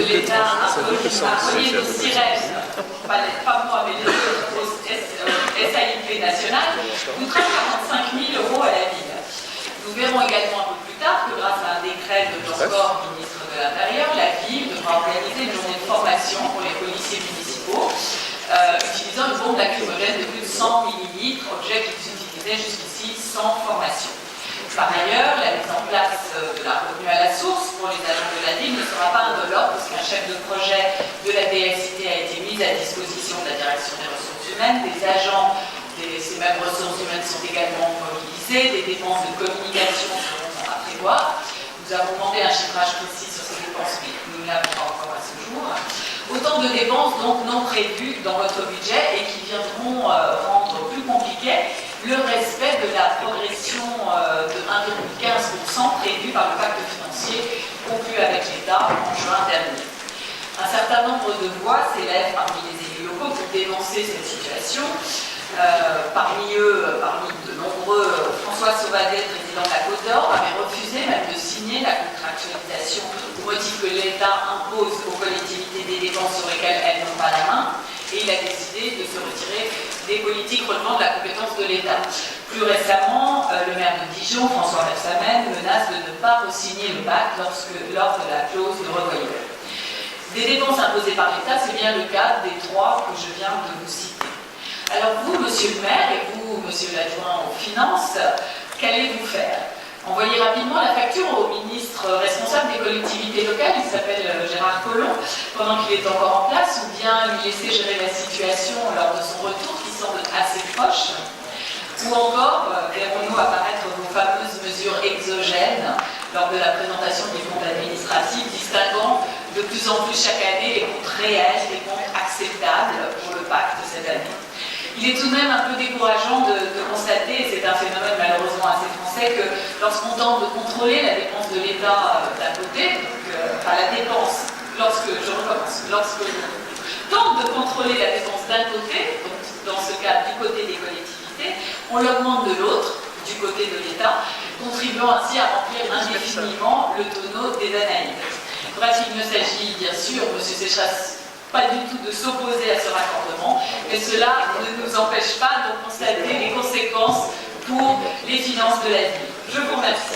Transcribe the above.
de l'État impose une sirène, pas moi, mais les autres SAIP nationales, coûtera 45 000 € à la ville. Nous verrons également un peu plus tard que grâce à un décret de Jean Corps, ministre de l'Intérieur, la ville devra organiser une journée de formation pour les policiers municipaux, utilisant une bombe lacrymogène de plus de 100 millilitres, objet qu'ils utilisaient jusqu'ici sans formation. Par ailleurs, la mise en place de la retenue à la source pour les agents de la ville ne sera pas indolore, puisqu'un chef de projet de la DSIT a été mis à disposition de la direction des ressources humaines. Des agents de ces mêmes ressources humaines sont également mobilisés, des dépenses de communication seront à prévoir. Nous avons demandé un chiffrage précis sur ces dépenses, mais nous ne l'avons pas encore à ce jour. Autant de dépenses donc non prévues dans votre budget et qui viendront rendre plus compliqué le respect de la progression de 1,15% prévue par le pacte financier conclu avec l'État en juin dernier. Un certain nombre de voix s'élèvent parmi les élus locaux pour dénoncer cette situation. Parmi de nombreux, François Sauvadet, président de la Côte d'Or, avait refusé même de signer la contractualisation au motif que l'État impose aux collectivités des dépenses sur lesquelles elles n'ont pas la main, et il a décidé de se retirer des politiques relevant de la compétence de l'État. Plus récemment, le maire de Dijon, François Rebsamen, menace de ne pas re-signer le pacte lors de la clause de revoyure. Des dépenses imposées par l'État, c'est bien le cas des trois que je viens de vous citer. Alors vous, monsieur le maire, et vous, monsieur l'adjoint aux finances, qu'allez-vous faire? Envoyer rapidement la facture au ministre responsable des collectivités locales, il s'appelle Gérard Collomb, pendant qu'il est encore en place, ou bien lui laisser gérer la situation lors de son retour, qui semble assez proche? Ou encore, verrons-nous apparaître vos fameuses mesures exogènes lors de la présentation du compte administratif, distinguant de plus en plus chaque année les comptes réels des comptes acceptables pour le pacte de cette année? Il est tout de même un peu décourageant de constater, et c'est un phénomène malheureusement assez français, que lorsqu'on tente de contrôler la dépense de l'État d'un côté, lorsque tente de contrôler la dépense d'un côté, donc dans ce cas du côté des collectivités, on l'augmente de l'autre, du côté de l'État, contribuant ainsi à remplir indéfiniment le tonneau des Danaïdes. Bref, il ne s'agit bien sûr, M. Séchras, pas du tout de s'opposer à ce raccordement, mais cela ne nous empêche pas de constater les conséquences pour les finances de la ville. Je vous remercie.